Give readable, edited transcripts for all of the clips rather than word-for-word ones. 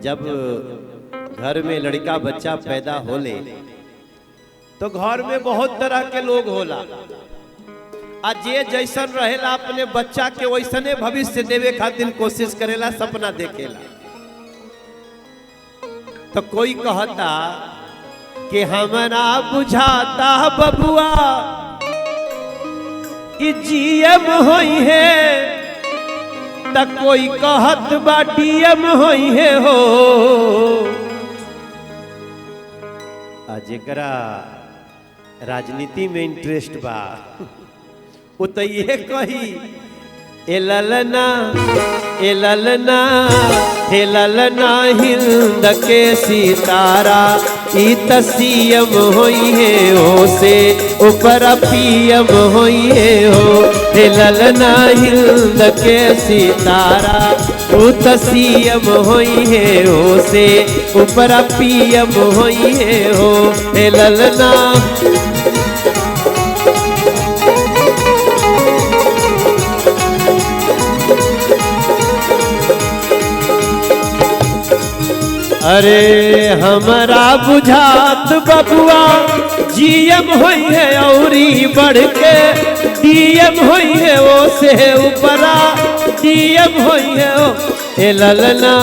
जब घर में लड़का बच्चा पैदा होले तो घर में बहुत तरह के लोग होला। आज जे जैसन रहेला अपने बच्चा के वैसने भविष्य देवे खातिर कोशिश करेला, सपना देखेला। तो कोई कहता कि हमरा बुझाता बबुआ कि जीएम होई है, त कोई कहत बा डीएम होई है हो। आज एकरा राजनीति में इंटरेस्ट बा वो तो ये कही ए ललना हे ललना हिंद के सितारा ई सीएम होई है हो से ऊपर पीएम होई है हो। हे ललना हिंद के सितारा ऊ सीएम होई है हो से ऊपर पीएम होई है हो। हे ललना अरे हमरा बुझात बबुआ जीएम होई है औरी बढ़ के डीएम होई है वो से ऊपरा डीएम होई है ओ। ए ललना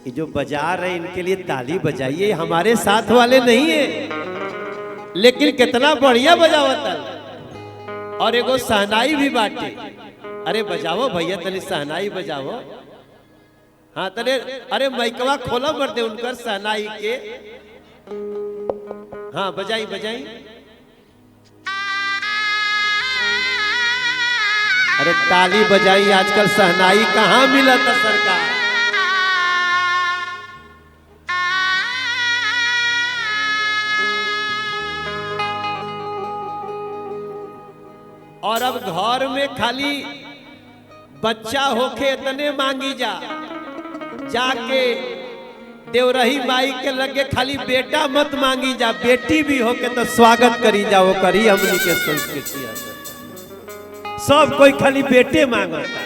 ये जो बजा रहे इनके लिए ताली बजाइए, हमारे साथ वाले नहीं है लेकिन कितना बढ़िया बजावता। और एगो सहनाई भी बाटे। अरे बजाओ भैया तनी सहनाई बजाओ। हाँ तने अरे माइकवा खोला मरते उनकर सहनाई के। हाँ बजाई बजाई। अरे ताली बजाई, आजकल सहनाई कहाँ मिला था सरकार। और अब घर में खाली बच्चा होके इतने मांगी जाके देवरही माई के लगे खाली बेटा मत मांगी जा, बेटी भी होके तो स्वागत करी जाओ करी। हमनी के संस्कृति सब कोई खाली बेटे मांगता।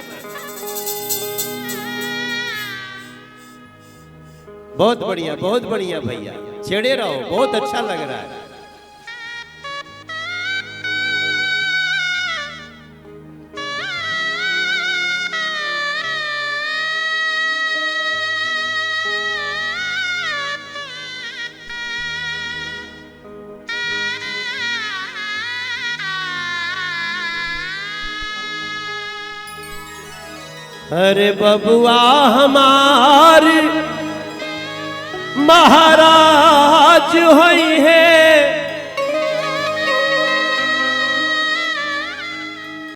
बहुत बढ़िया भैया, छेड़े रहो, बहुत अच्छा लग रहा है। अरे बबुआ हमार महाराज